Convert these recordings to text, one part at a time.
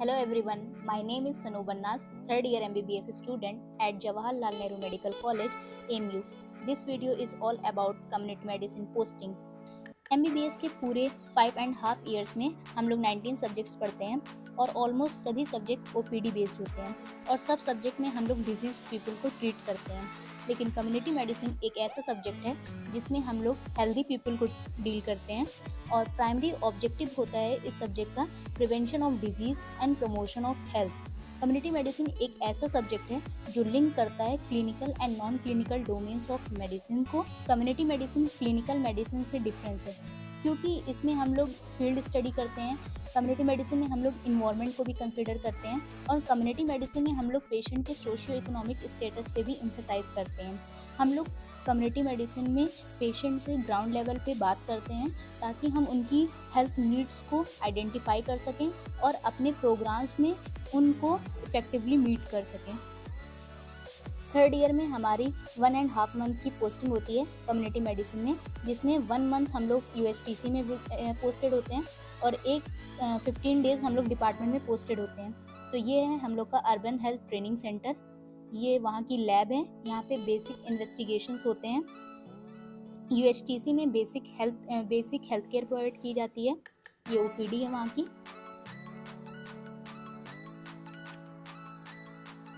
Hello everyone, my name is Sanu Bannas, third year MBBS student at Jawaharlal Nehru Medical College, AMU. This video is all about community medicine posting. MBBS के पूरे 5.5 years में हम लोग 19 subjects पढ़ते हैं और almost सभी subject OPD based होते हैं और सब सब्जेक्ट में हम लोग डिजीज पीपल को ट्रीट करते हैं। लेकिन कम्युनिटी मेडिसिन एक ऐसा सब्जेक्ट है जिसमें हम लोग हेल्दी पीपल को डील करते हैं और प्राइमरी ऑब्जेक्टिव होता है इस सब्जेक्ट का prevention of disease and promotion of health. Community medicine एक ऐसा सब्जेक्ट है जो लिंक करता है clinical and non clinical domains of medicine को। कम्युनिटी मेडिसिन क्लिनिकल मेडिसिन से डिफरेंट है क्योंकि इसमें हम लोग फील्ड स्टडी करते हैं। कम्युनिटी मेडिसिन में हम लोग इन्वायरमेंट को भी कंसिडर करते हैं और कम्युनिटी मेडिसिन में हम लोग पेशेंट के सोशियो इकोनॉमिक स्टेटस पे भी एम्फेसाइज करते हैं। हम लोग कम्युनिटी मेडिसिन में पेशेंट से ग्राउंड लेवल पे बात करते हैं ताकि हम उनकी हेल्थ नीड्स को आइडेंटिफाई कर सकें और अपने प्रोग्राम्स में उनको इफेक्टिवली मीट कर सकें। थर्ड ईयर में हमारी 1.5 मंथ की पोस्टिंग होती है कम्युनिटी मेडिसिन में, जिसमें 1 मंथ हम लोग USTC में पोस्टेड होते हैं और 15 डेज हम लोग डिपार्टमेंट में पोस्टेड होते हैं। तो ये है हम लोग का अर्बन हेल्थ ट्रेनिंग सेंटर। ये वहाँ की लैब है, यहाँ पे बेसिक इन्वेस्टिगेशंस होते हैं। USTC में बेसिक हेल्थ केयर प्रोवाइड की जाती है। ये OPD है वहाँ की।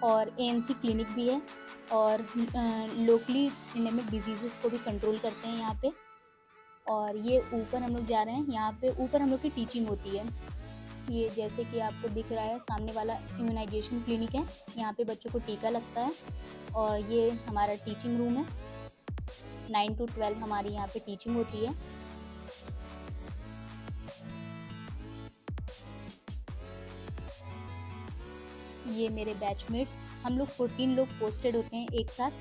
और ANC क्लिनिक भी है और लोकली एंडेमिक डिजीज़ेस को भी कंट्रोल करते हैं यहाँ पे। और ये ऊपर हम लोग जा रहे हैं, यहाँ पे ऊपर हम लोग की टीचिंग होती है। ये जैसे कि आपको दिख रहा है सामने वाला इम्यूनाइजेशन क्लिनिक है, यहाँ पे बच्चों को टीका लगता है। और ये हमारा टीचिंग रूम है, 9 to 12 हमारी यहाँ पे टीचिंग होती है। ये मेरे बैचमेट्स, हम लोग 14 लोग पोस्टेड होते हैं एक साथ।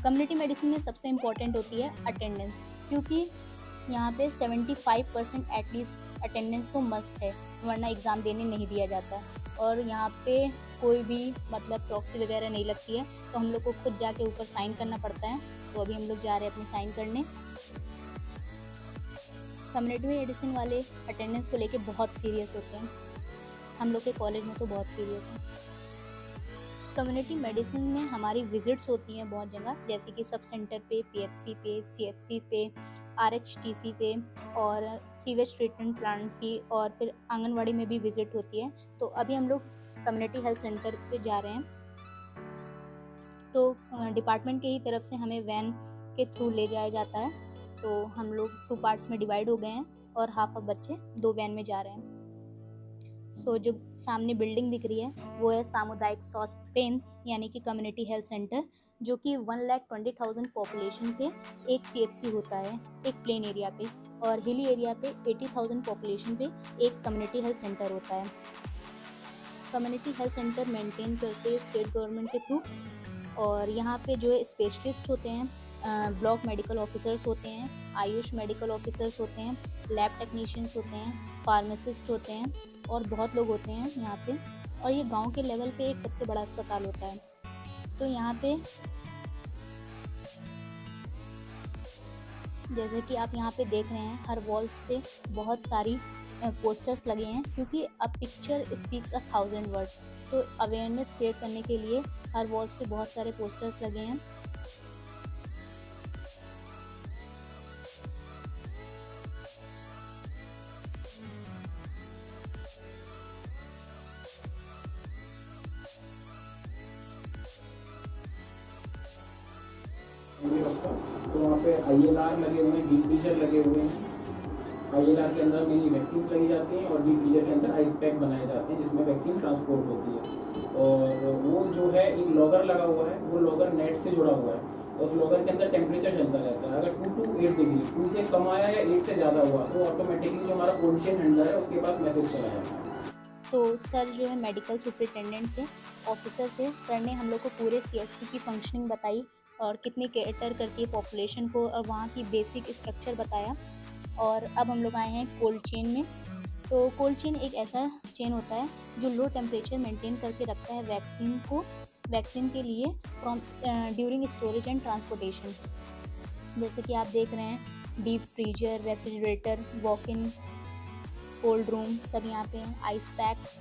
कम्युनिटी मेडिसिन में सबसे इम्पॉर्टेंट होती है अटेंडेंस, क्योंकि यहाँ पे 75% एटलीस्ट अटेंडेंस तो मस्ट है, वरना एग्ज़ाम देने नहीं दिया जाता। और यहाँ पे कोई भी मतलब प्रॉक्सी वगैरह नहीं लगती है, तो हम लोग को खुद जाके ऊपर साइन करना पड़ता है। तो अभी हम लोग जा रहे हैं अपनी साइन करने। कम्युनिटी मेडिसिन वाले अटेंडेंस को लेके बहुत सीरियस होते हैं, हम लोग के कॉलेज में तो बहुत सीरियस है। कम्युनिटी मेडिसिन में हमारी विजिट्स होती हैं बहुत जगह, जैसे कि सब सेंटर पे, PHC पे, CHC पे, RHTC पे और सीवेज ट्रीटमेंट प्लांट की, और फिर आंगनवाड़ी में भी विजिट होती है। तो अभी हम लोग कम्युनिटी हेल्थ सेंटर पे जा रहे हैं, तो डिपार्टमेंट के ही तरफ से हमें वैन के थ्रू ले जाया जाता है। तो हम लोग 2 पार्ट्स में डिवाइड हो गए हैं और हाफ ऑफ बच्चे 2 वैन में जा रहे हैं। जो सामने बिल्डिंग दिख रही है वो है सामुदायिक स्वास्थ्य केंद्र यानी कि कम्युनिटी हेल्थ सेंटर, जो कि 1,20,000 पॉपुलेशन पे एक CHC होता है एक प्लेन एरिया पे, और हिली एरिया पे 80,000 पॉपुलेशन पे एक कम्युनिटी हेल्थ सेंटर होता है। कम्युनिटी हेल्थ सेंटर मेंटेन करते हैं स्टेट गवर्नमेंट के थ्रू, और यहाँ पे जो है स्पेशलिस्ट होते हैं, ब्लॉक मेडिकल ऑफिसर्स होते हैं, आयुष मेडिकल ऑफिसर्स होते हैं, लैब टेक्नीशियंस होते हैं, फार्मासिस्ट होते हैं और बहुत लोग होते हैं यहाँ पे। और ये गांव के लेवल पे एक सबसे बड़ा अस्पताल होता है। तो यहाँ पे जैसे कि आप यहाँ पे देख रहे हैं, हर वॉल्स पे बहुत सारी पोस्टर्स लगे हैं, क्योंकि अ पिक्चर स्पीक्स 1,000 वर्ड्स। तो अवेयरनेस क्रिएट करने के लिए हर वॉल्स पे बहुत सारे पोस्टर्स लगे हैं। तो वहाँ पे ILR लगे हुए हैं, डीप फ्रीजर लगे हुए हैं। ILR के अंदर मेनली वैक्सीन लगी जाती हैं और डीप फ्रीजर के अंदर आइस पैक बनाए जाते हैं जिसमें वैक्सीन ट्रांसपोर्ट होती है। और वो जो है एक लॉगर लगा हुआ है, वो लॉगर नेट से जुड़ा हुआ है। उस लॉगर के अंदर टेम्परेचर चलता रहता है, अगर 2 to 8 डिग्री 2 से कम आया या 8 से ज़्यादा हुआ तो ऑटोमेटिकली जो हमारा कोल्ड चेन हैंडलर है उसके पास मैसेज चला जाता है। तो सर जो है मेडिकल सुपरिटेंडेंट थे, ऑफिसर थे, सर ने हम लोग को पूरे CHC की फंक्शनिंग बताई और कितनी केटर करती है पॉपुलेशन को, और वहाँ की बेसिक स्ट्रक्चर बताया। और अब हम लोग आए हैं कोल्ड चेन में। तो कोल्ड चेन एक ऐसा चेन होता है जो लो टेम्परेचर मेंटेन करके रखता है वैक्सीन के लिए from during storage and transportation. जैसे कि आप देख रहे हैं deep freezer, refrigerator, walk in cold room सब यहाँ पे हैं। आइस पैक्स,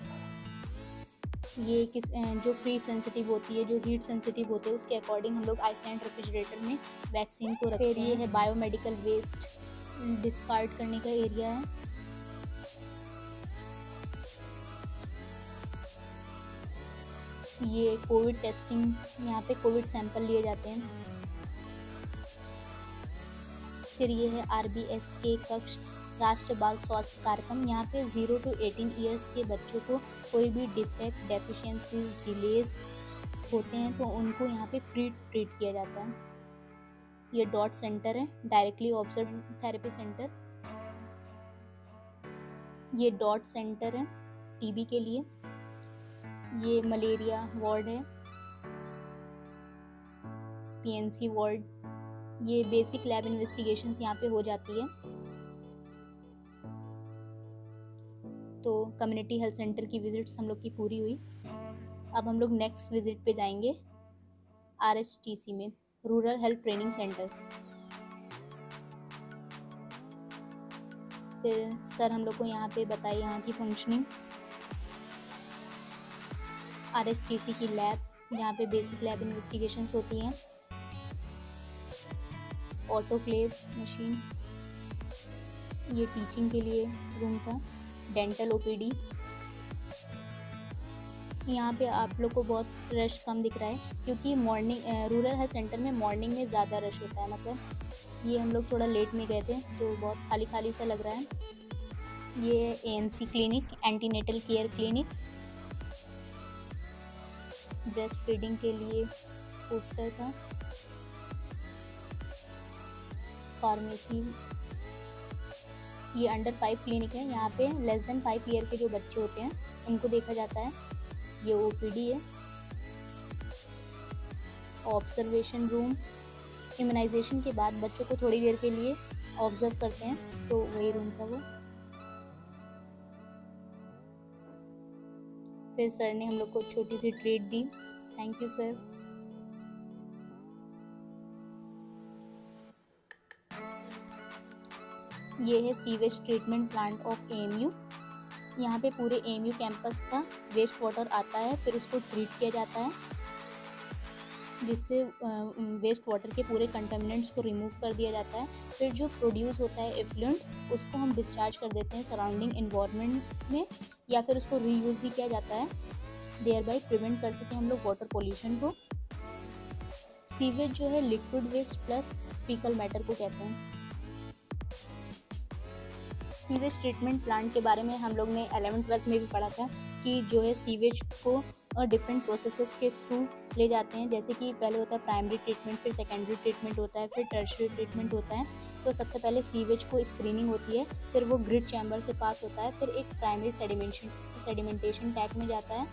ये जो फ्रीज सेंसिटिव होती है, जो हीट सेंसिटिव होते हैं, उसके अकॉर्डिंग हम लोग आइसलैंड रेफ्रिजरेटर में वैक्सीन को रखते हैं। फिर ये है बायोमेडिकल वेस्ट डिस्कार्ड करने का एरिया है। ये कोविड टेस्टिंग, यहाँ पे कोविड सैंपल लिए जाते हैं। फिर ये है RBS के कक्ष, राष्ट्रीय बाल स्वास्थ्य कार्यक्रम। यहाँ पे 0 to 18 ईयर्स के बच्चों को कोई भी डिफेक्ट, डेफिशिएंसीज, डिलेज होते हैं तो उनको यहाँ पे फ्री ट्रीट किया जाता है। ये डॉट सेंटर है, डायरेक्टली ऑब्जर्व थेरेपी सेंटर। ये डॉट सेंटर है TB के लिए। ये मलेरिया वार्ड है, PNC वार्ड। ये बेसिक लैब इन्वेस्टिगेशंस यहाँ पे हो जाती है। तो कम्युनिटी हेल्थ सेंटर की विजिट्स हम लोग की पूरी हुई। अब हम लोग नेक्स्ट विजिट पे जाएंगे RSTC में, रूरल हेल्थ ट्रेनिंग सेंटर। फिर सर हम लोग को यहाँ पे बताई यहाँ की फंक्शनिंग। RSTC की लैब, यहाँ पे बेसिक लैब इन्वेस्टिगेशंस होती हैं। ऑटोक्लेव मशीन, ये टीचिंग के लिए रूम था। डेंटल OPD, यहाँ पे आप लोग को बहुत रश कम दिख रहा है क्योंकि मॉर्निंग रूरल हेल्थ सेंटर में मॉर्निंग में ज़्यादा रश होता है। मतलब ये हम लोग थोड़ा लेट में गए थे तो बहुत खाली खाली सा लग रहा है। ये ANC clinic, antenatal care clinic. Breast feeding के लिए पोस्टर था। फार्मेसी, ये अंडर 5 क्लिनिक है। यहाँ पे लेस देन 5 ईयर के जो बच्चे होते हैं उनको देखा जाता है। ये OPD है। ऑब्जर्वेशन रूम, इम्यूनाइजेशन के बाद बच्चों को थोड़ी देर के लिए ऑब्जर्व करते हैं तो वही रूम था वो। फिर सर ने हम लोग को छोटी सी ट्रीट दी। Thank you sir. ये है sewage treatment plant of AMU। यहाँ पे पूरे AMU कैंपस का वेस्ट वाटर आता है, फिर उसको ट्रीट किया जाता है जिससे वेस्ट वाटर के पूरे कंटामिनेंट्स को रिमूव कर दिया जाता है। फिर जो प्रोड्यूस होता है एफ्लुएंट, उसको हम डिस्चार्ज कर देते हैं सराउंडिंग इन्वायरमेंट में, या फिर उसको रीयूज़ भी किया जाता है। देयर बाय प्रिवेंट कर सकें हम लोग वाटर पोल्यूशन को। सीवेज जो है liquid waste plus faecal matter को कहते हैं। सीवेज ट्रीटमेंट प्लांट के बारे में हम लोग ने 11th-12th में भी पढ़ा था कि जो है सीवेज को डिफरेंट प्रोसेसेस के थ्रू ले जाते हैं। जैसे कि पहले होता है प्राइमरी ट्रीटमेंट, फिर सेकेंडरी ट्रीटमेंट होता है, फिर टर्शियरी ट्रीटमेंट होता है। तो सबसे पहले सीवेज को स्क्रीनिंग होती है, फिर वो ग्रिड चैम्बर से पास होता है, फिर एक प्राइमरी सेडिमेंटेशन टैंक में जाता है।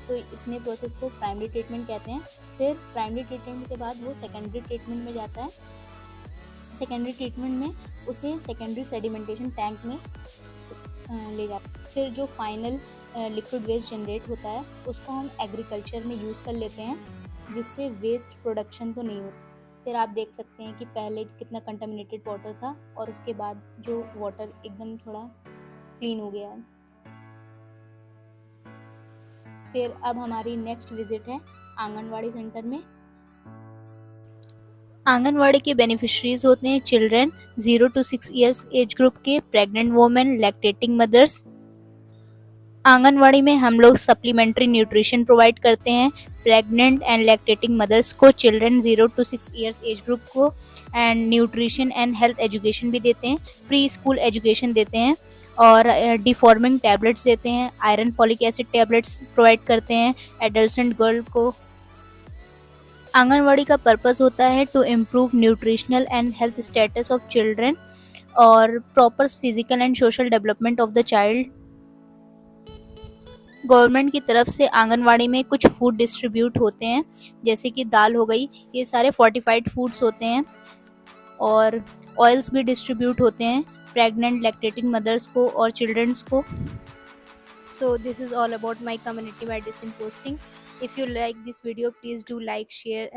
तो इतने प्रोसेस को प्राइमरी ट्रीटमेंट कहते हैं। फिर प्राइमरी ट्रीटमेंट के बाद वो सेकेंडरी ट्रीटमेंट में जाता है। सेकेंडरी ट्रीटमेंट में उसे सेकेंडरी सेडिमेंटेशन टैंक में ले जाते हैं। फिर जो फाइनल लिक्विड वेस्ट जनरेट होता है उसको हम एग्रीकल्चर में यूज़ कर लेते हैं, जिससे वेस्ट प्रोडक्शन तो नहीं होती। फिर आप देख सकते हैं कि पहले कितना कंटामिनेटेड वाटर था और उसके बाद जो वाटर एकदम थोड़ा क्लीन हो गया है। फिर अब हमारी नेक्स्ट विजिट है आंगनवाड़ी सेंटर में। आंगनवाड़ी के बेनिफिशरीज होते हैं children 0 to 6 years age group के, pregnant women, lactating mothers. Anganwadi में हम लोग सप्लीमेंट्री न्यूट्रिशन प्रोवाइड करते हैं प्रेग्नेंट एंड लैक्टेटिंग मदर्स को, children 0 to 6 years age group को, and nutrition and health education भी देते हैं, प्री स्कूल एजुकेशन देते हैं और डिफॉर्मिंग टैबलेट्स देते हैं, iron folic acid tablets provide करते हैं एडल्ट गर्ल को। आंगनवाड़ी का पर्पस होता है to improve nutritional and health status of children और proper physical and social development of the child. Government की तरफ से आंगनवाड़ी में कुछ फूड डिस्ट्रीब्यूट होते हैं, जैसे कि दाल हो गई, ये सारे फोर्टिफाइड फूड्स होते हैं, और ऑयल्स भी डिस्ट्रीब्यूट होते हैं प्रेग्नेंट लैक्टेटिंग मदर्स को और चिल्ड्रंस को। So this is all about my community medicine posting. If you like this video, please do like, share and